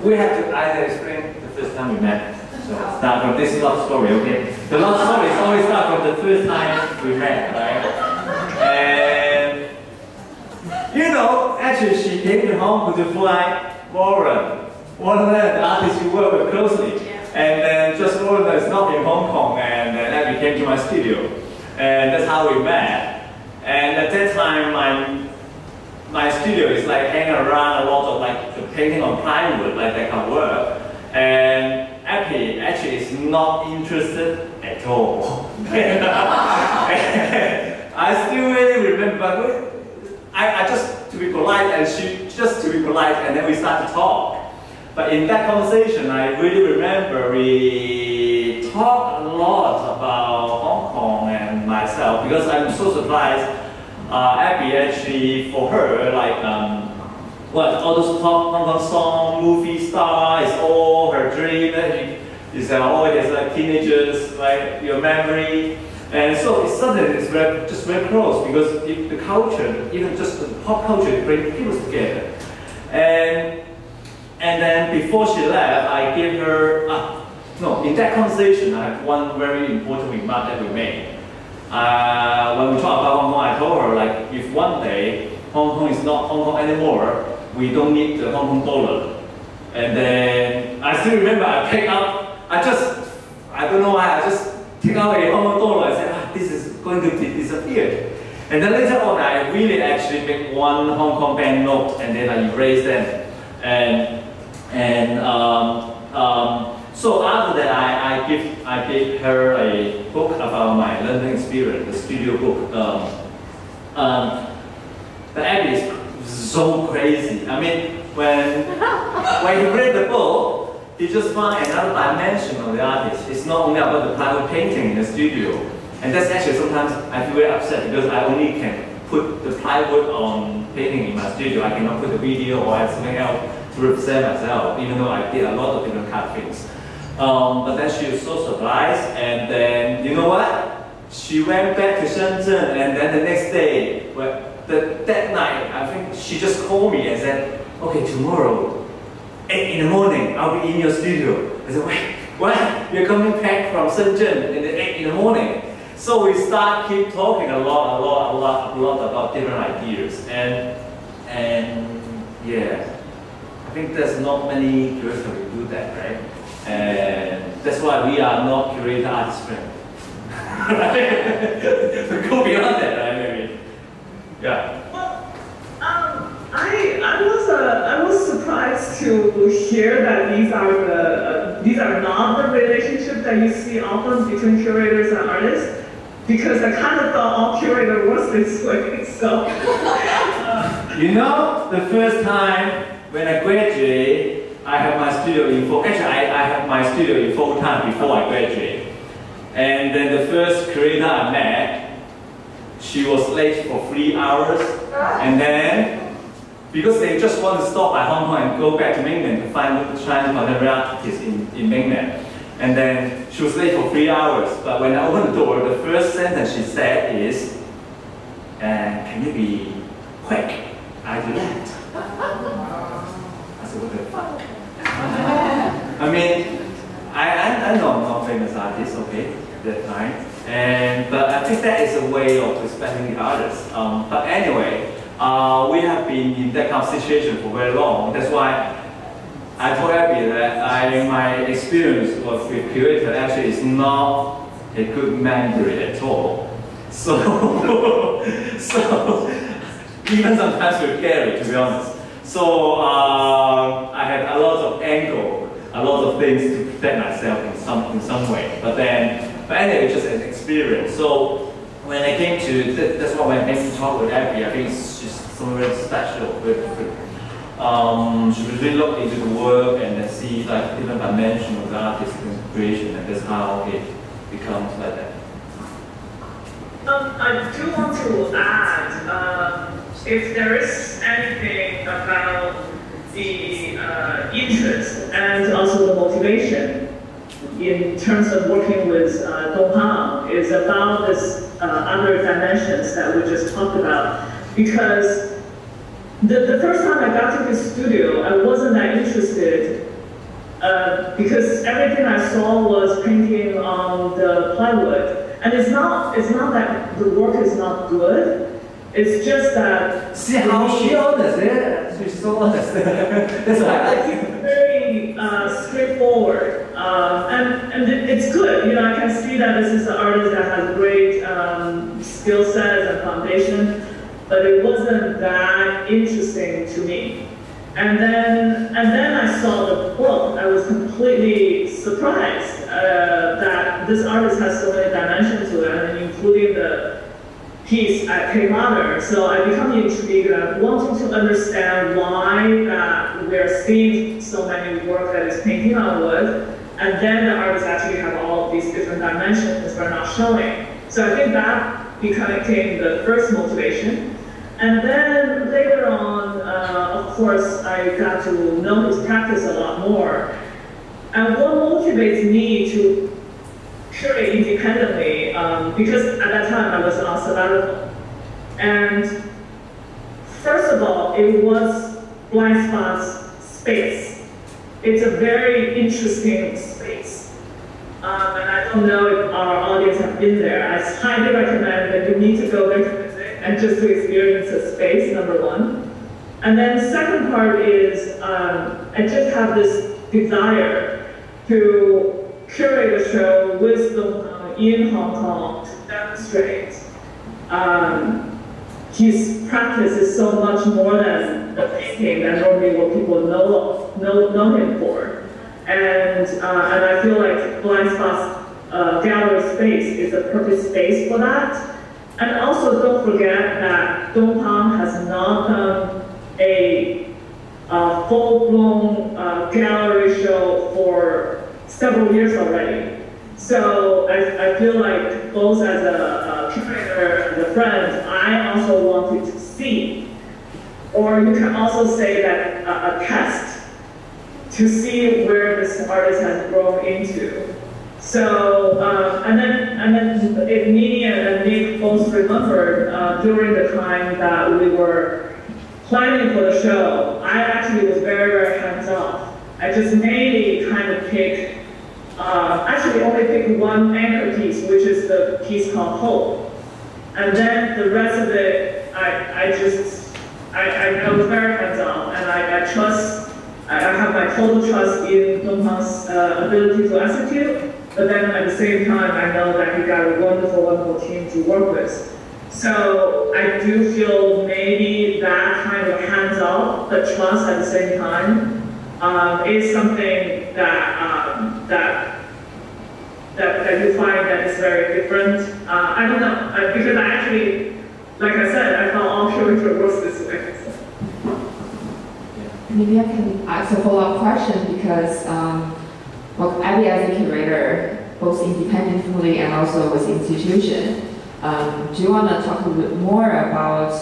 We have to either explain the first time we met. So start from this love story, okay? The love story is always start from the first time we met, right? And actually she came to Hong Kong to fly Warren, the artist you work with closely. And then just Warren is not in Hong Kong, and then Abby came to my studio. And that's how we met. And at that time, my studio is hanging around a lot of the painting on plywood, that kind of work. And Abby actually is not interested at all. I still really remember, but I just to be polite, and she just to be polite, and then we start to talk. But in that conversation, I really remember we talked a lot about Hong Kong and myself, because I'm so surprised. Abby actually, for her, all those Hong Kong song, movie star is all her dream. It's always teenagers, your memory. And so suddenly it's just very close, because the culture, even just the pop culture, brings people together. And then before she left, I gave her, in that conversation, I have one very important remark that we made. When we talk about Hong Kong, I told her, if one day Hong Kong is not Hong Kong anymore, we don't need the Hong Kong dollar. And then I still remember I picked up, I don't know why, I just take out a Hong Kong dollar. I said, this is going to disappear. And then later on, I really actually make one Hong Kong bank note and then I erase them. So after that, I gave her a book about my learning experience, the studio book. The app is so crazy. I mean, when you read the book, you just find another dimension of the artist. It's not only about the plywood painting in the studio. And that's actually sometimes I feel very upset because I only can put the plywood on painting in my studio. I cannot put the video or something else to represent myself, even though I did a lot of different card things. But then she was so surprised, and then, you know what? She went back to Shenzhen, and then the next day, that night, I think she just called me and said, okay, tomorrow, 8 in the morning, I'll be in your studio. I said, wait, what? You're coming back from Shenzhen at 8 in the morning? So we keep talking a lot about different ideas, and yeah, I think there's not many curators who do that, right? And that's why we are not curator artist friend. We go beyond that, right? Maybe. Yeah. Well, I was surprised to hear that these are not the relationship that you see often between curators and artists. Because I kind of thought all curator was this way, so. You know, the first time when I graduated, I have my studio in full. Actually, I have my studio in full time before I graduated. And then the first curator I met, she was late for 3 hours. And then, because they just want to stop by Hong Kong and go back to mainland to find Chinese contemporary artists in mainland. And then she was late for 3 hours, but when I opened the door, the first sentence she said is, can you be quick? I do that. I said, what the fuck? I mean, I know I'm not a famous artist, okay, at that time. But I think that is a way of respecting the artist. But anyway, we have been in that kind of situation for very long. That's why I told Abby that my experience with curator actually is not a good memory at all. So even sometimes with Gary, to be honest. So I had a lot of angle, a lot of things to protect myself in some way. But anyway, it's just an experience. So when I came to, that's why when I came to talk with Abby, I think it's just something very special. She really looked into the work and then see like different dimensions of the artist's creation, and that's how it becomes like that. I do want to add, if there is anything about the interest and also the motivation in terms of working with Dung, is about this other dimensions that we just talked about, because the first time I got to his studio, I wasn't that interested because everything I saw was painting on the plywood. And it's not that the work is not good, it's just that... See how she honest, yeah? She's so honest. That's why it's very straightforward. And it's good, you know, I can see that this is an artist that has great skill sets and foundation. But it wasn't that interesting to me. And then I saw the book. I was completely surprised that this artist has so many dimensions to it, and including the piece at K-Mother. So I become intrigued and wanting to understand why we're seeing so many work that is painting on wood, and then the artists actually have all of these different dimensions we're not showing. So I think that became the first motivation. And then later on, of course, I got to know his practice a lot more. And what motivates me to curate independently, because at that time I was on sabbatical. And first of all, it was Blind Spot's space. It's a very interesting space. And I don't know if our audience have been there. I highly recommend that you need to go there and just to experience a space, number one. And then the second part is, I just have this desire to curate a show with Dung in Hong Kong to demonstrate his practice is so much more than the painting that normally what people know him for. And I feel like Blind Spot's gallery space is a perfect space for that. And also don't forget that Dung has not done a full-blown gallery show for several years already. So I feel like both as a curator and a friend, I also wanted to see, or you can also say that a test to see where this artist has grown into. So, and then Nini and Nick both remembered during the time that we were planning for the show, I actually was very, very hands-off. I just mainly kind of picked, actually only picked one anchor piece, which is the piece called Hope. And then the rest of it, I was very hands-on, and I have my total trust in Dong's ability to execute. But then at the same time, I know that he got a wonderful, wonderful team to work with. So I do feel maybe that kind of hands-off, but trust at the same time, is something that you find that is very different. I don't know, because I actually, like I said, I thought all curator works this way. So. Maybe I can ask a follow-up question because well, Abby as a curator, both independently and also with institution, do you want to talk a little bit more about,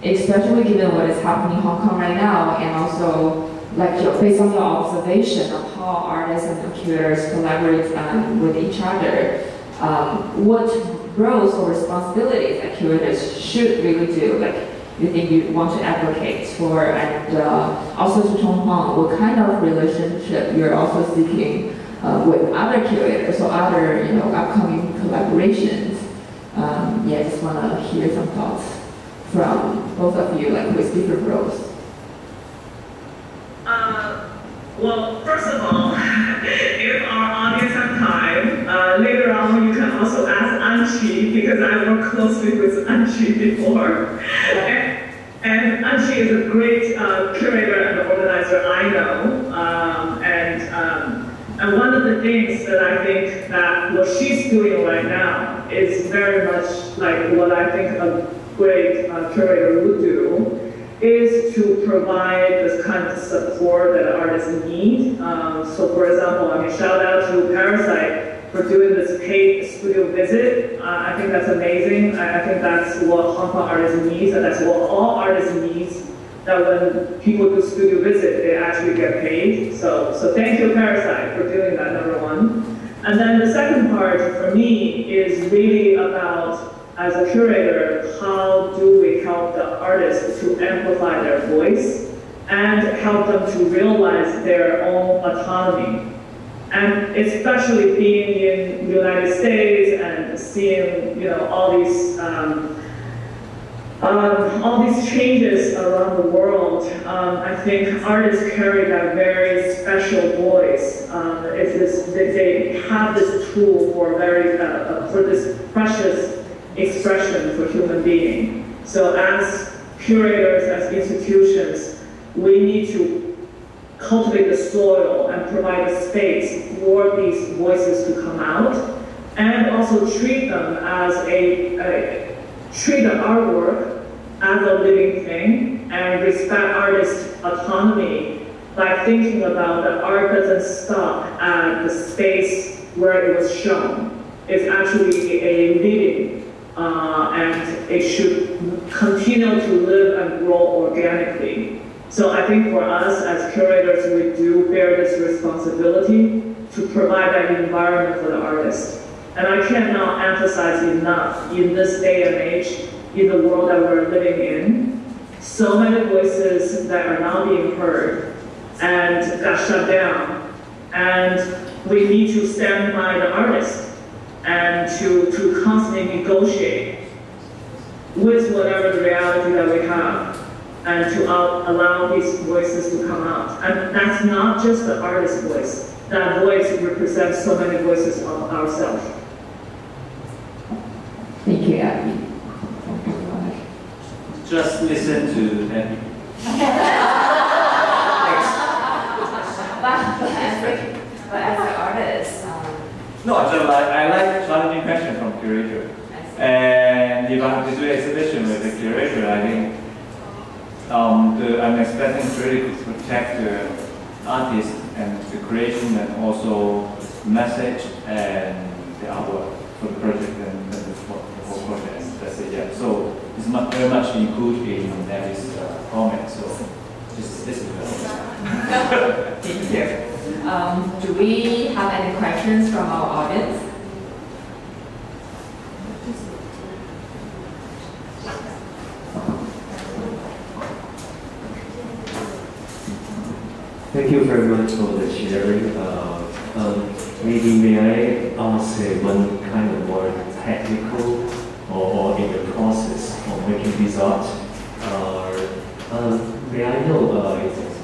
especially given what is happening in Hong Kong right now, and also like based on your observation of how artists and curators collaborate with each other, what roles or responsibilities that curators should really do? Like, you think you want to advocate for, and also to Tung, what kind of relationship you're also seeking with other curators or other upcoming collaborations? Yeah, just want to hear some thoughts from both of you, like with different roles. Well, first of all, if our audience have time, later on you can also ask Anchi, because I worked closely with Anchi before. And Anchi is a great curator and organizer I know. And one of the things that I think that what she's doing right now is very much like what I think a great curator would do, is to provide this kind of support that artists need. So for example, I mean, shout out to Parasite for doing this paid studio visit. I think that's amazing. I think that's what Hong Kong artists need, and that's what all artists need, that when people do studio visit, they actually get paid. So thank you, Parasite, for doing that, number one. And then the second part for me is really about, as a curator, how do we help the artists to amplify their voice and help them to realize their own autonomy? And especially being in the United States and seeing, all these changes around the world, I think artists carry that very special voice. They have this tool for for this precious expression for human being. So as curators, as institutions, we need to cultivate the soil and provide a space for these voices to come out, and also treat them as treat the artwork as a living thing, and respect artists' autonomy by thinking about that art doesn't stop at the space where it was shown. It's actually a living, and it should continue to live and grow organically. So I think for us as curators, we do bear this responsibility to provide that environment for the artist. And I cannot emphasize enough, in this day and age, in the world that we're living in, so many voices that are now being heard and got shut down. And we need to stand by the artist and to constantly negotiate with whatever the reality that we have, and to allow these voices to come out. And that's not just the artist's voice. That voice represents so many voices of ourselves. just listen to Andy. But as an artist, No, I like challenging questions from curator. And if I have to do exhibition with the curator, I think I'm expecting really to protect the artist and the creation and also message and the artwork for the project and the whole project. And that's it, yeah. So it's very much included in Nelly's comment. So just listen to it. Yeah. Do we have any questions from our audience? Thank you very much for the sharing. Maybe may I ask one kind of more technical or in the process of making this art? May I know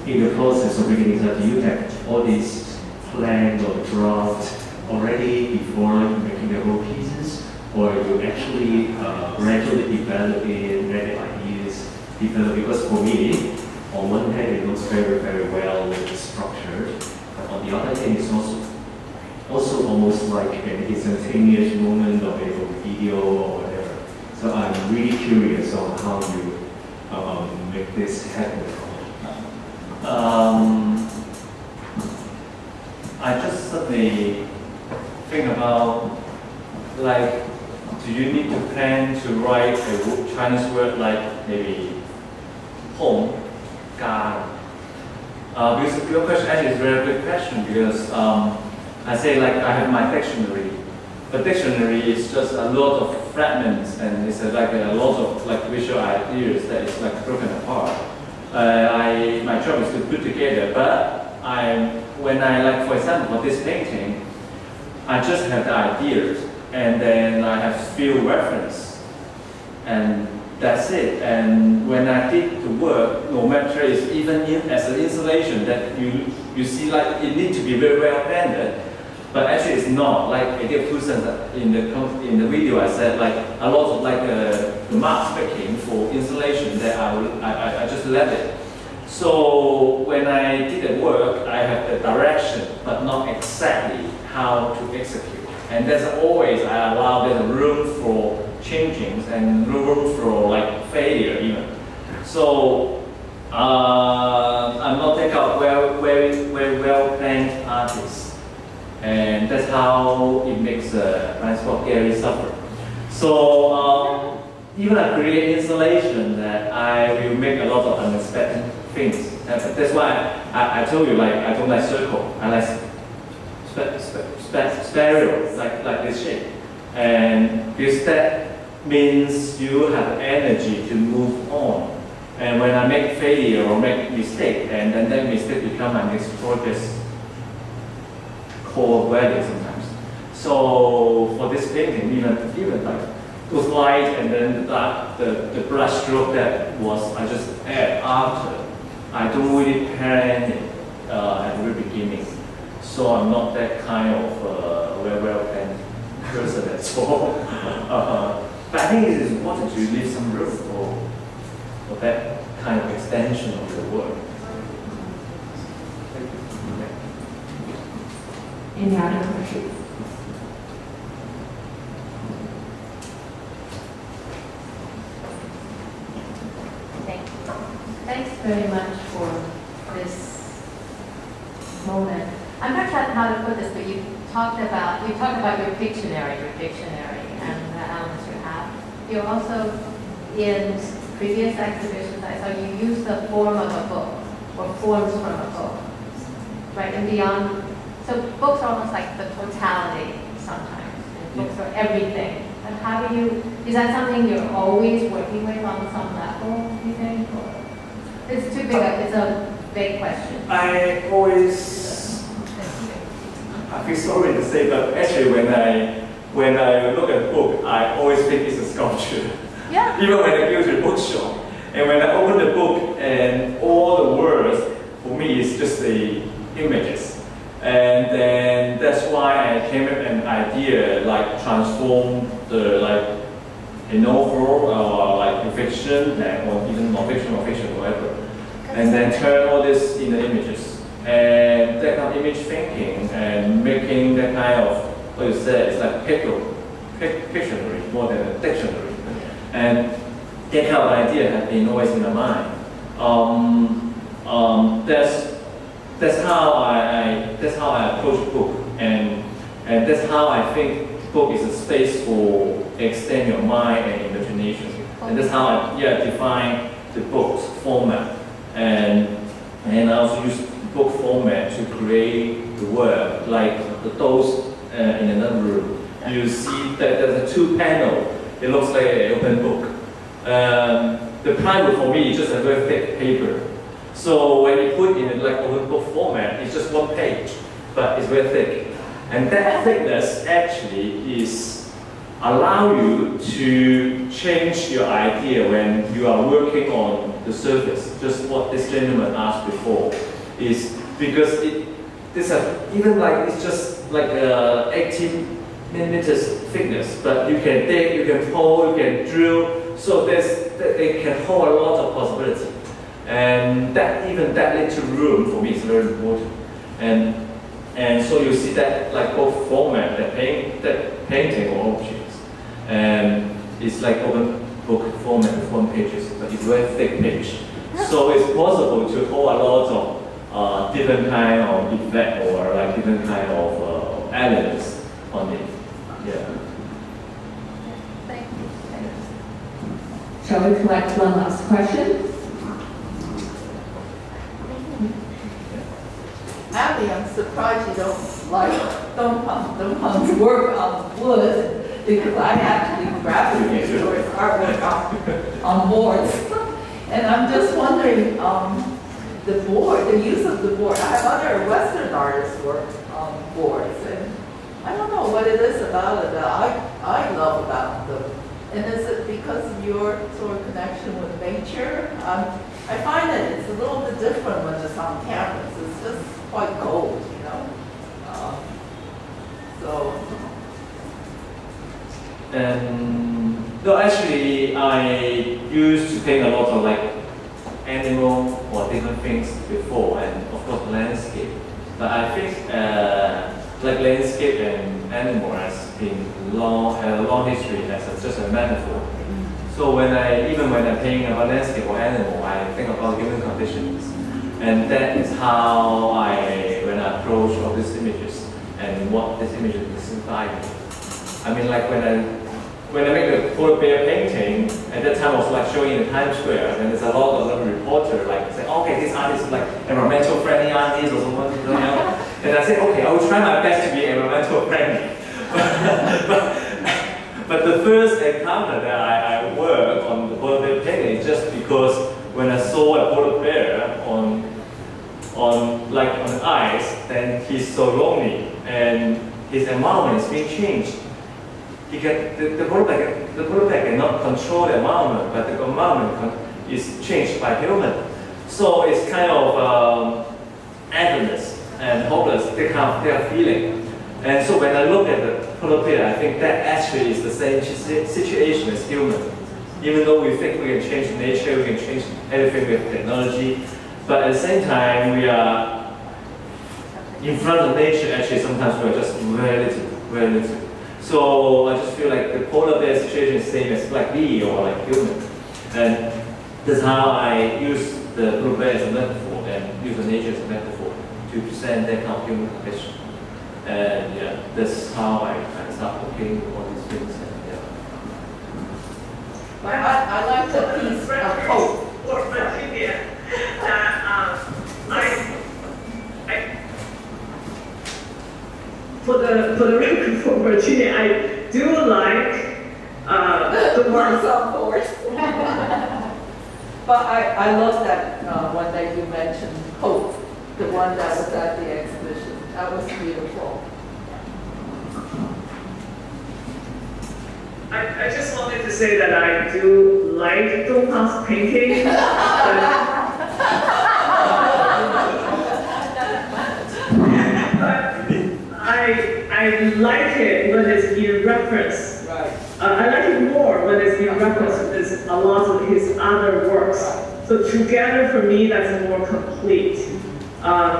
in the process of making this art, do you have all these plans or draft already before making the whole pieces, or you actually gradually developing many ideas? Because for me, on one hand, it looks very, very well structured, but on the other hand, it's also almost like an instantaneous moment of a video or whatever. So I'm really curious on how you make this happen. I just suddenly think about, like, do you need to plan to write a Chinese word like maybe home? Because your question actually is a very good question, because I say, like, I have my dictionary. But dictionary is just a lot of fragments, and it's like a lot of like visual ideas that is like broken apart. My job is to put together, but when I, like, for example, for this painting, I just have the ideas, and then I have few reference, and that's it. And when I did the work, no matter it's even as an installation that you see, like, it needs to be very well blended, but actually it's not. Like I did 2 sentences in the video. I said, like, a lot of like the mask making for installation that I just left it. So when I did the work, I have the direction, but not exactly how to execute. And there's always, I allow there's room for changings and room for like failure even. So I'm not take out very well planned artist, and that's how it makes transport Gary suffer. So even I create installation that I will make a lot of unexpected things. That's why I told you, like, I don't like circle. I like spiral, like this shape. And because that means you have energy to move on. And when I make failure or make mistake, and then that mistake become my next project's core value sometimes. So for this painting, even like those light and then the dark, the brush stroke that was I just add after. I don't really plan it at the very beginning. So I'm not that kind of very well planned person at all. But I think it is important to leave some room for that kind of extension of the work. Any other questions? Thanks very much for this moment. I'm not sure how to put this, but you talked about your dictionary, and the elements you have. You also, in previous exhibitions, I saw you use the form of a book, or forms from a book, right? And beyond, so books are almost like the totality sometimes. And books are everything. And how do you, is that something you're always working with on some level, do you think? Or? It's too big, it's a big question. I feel sorry to say, but actually when I look at the book, I always think it's a sculpture. Yeah. Even when I go to the bookshop. And when I open the book and all the words, for me, it's just the images. And then that's why I came up with an idea, like transform the a novel or like fiction, or even non-fiction or fiction, whatever, and then turn all this into images. And that kind of image thinking and making that kind of, what you said, it's like Pictionary more than a dictionary. And that kind of idea has been always in my mind. That's how I approach book, and that's how I think book is a space for extend your mind and imagination. And that's how I define the book's format. And I also use book format to create the work, like those in another room. You see that there's a 2-panel. It looks like an open book. The plywood for me is just a very thick paper. So when you put in like open book format, it's just 1 page, but it's very thick. And that thickness actually is allow you to change your idea when you are working on the surface. Just what this gentleman asked before is because even like it's just like 18 millimeters thickness, but you can dig, you can pull, you can drill, so they can hold a lot of possibility. And even that little room for me is very important. And so you see that like both format, that painting or objects, and it's like open book format with 1 page, but it's very thick page. So it's possible to hold a lot of different kind of effect or like different kind of elements on it. Yeah. Thank you. Shall we collect one last question? Abby, I'm surprised you don't like Tung's work on wood, because I actually gravitated towards artwork on boards. And I'm just wondering, the use of the board. I have other Western artists work on boards, and I don't know what it is about it that I love about them. And is it because of your sort of connection with nature? I find that it's a little bit different when it's on canvas. It's just quite cold, you know. No, actually, I used to paint a lot of like animal or different things before, and of course landscape. But I think like landscape and animal has been had a long history as just a metaphor. So even when I'm painting about landscape or animal, I think about human conditions, and that is how when I approach all these images and what these images signify. I mean, like when I make the polar bear painting, at that time I was like showing in Times Square, and there's a lot of reporter like say, okay, this artist is like environmental friendly artist or something, you know. And I said, okay, I will try my best to be environmental friendly. But the first encounter that I worked on the polar bear painting is just because when I saw a polar bear on the ice, then he's so lonely and his environment is being changed. The polar bear cannot control the environment, but the environment is changed by human. So it's kind of agonist and hopeless, their feeling. And so when I look at the polar bear, I think that actually is the same situation as human. Even though we think we can change nature, we can change everything with technology, but at the same time we are in front of nature. Actually, sometimes we are just very little. So I just feel like the polar bear situation is the same as like me or like human. And that's how I use the polar bear as a metaphor and use the nature as a metaphor to present that kind of human condition. And yeah, that's how I start looking at all these things. And, yeah. I like the piece of hope. For the record for Virginia, I do like the work of course. But I love that one that you mentioned, Hope, the one that was at the exhibition. That was beautiful. I just wanted to say that I do like Tung's painting. I like it when it's in reference. Right. I like it more when it's there's been reference to this a lot of his other works. So together for me, that's more complete.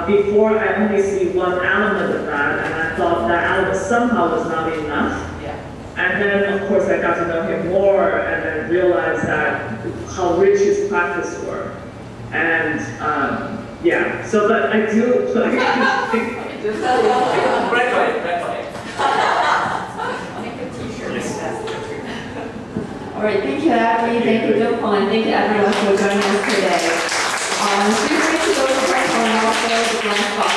Before I only see one element of that, and I thought that element somehow was not enough. And then, of course, I got to know him more, and then realized that how rich his practice were. And yeah, so but I do. All right, thank you, Abby, thank you, Dung, and thank you everyone for joining us today. Feel free to go to the and also the glass box.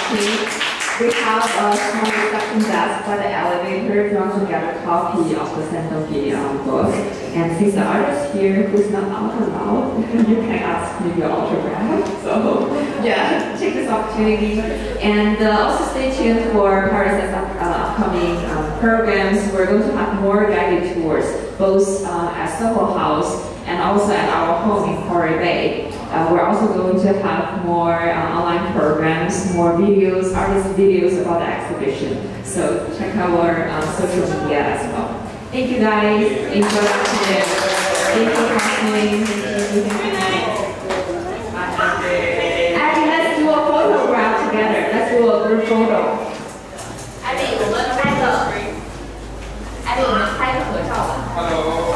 We have a small reception desk by the elevator if you want to get a copy of the Sandoki book. And since the artist here who's not out loud, you can ask me your autograph. So yeah, take this opportunity. And also stay tuned for Paris' upcoming programs. We're going to have more guided tours, both at Soho House and also at our home in Quarry Bay. We're also going to have more online programs, more videos, artist videos about the exhibition. So check our social media as well. Thank you guys. Enjoy today. Thank you for coming. Abby, let's do a photograph together. Let's do a group photo. Abby, 我们拍个合照吧。Hello.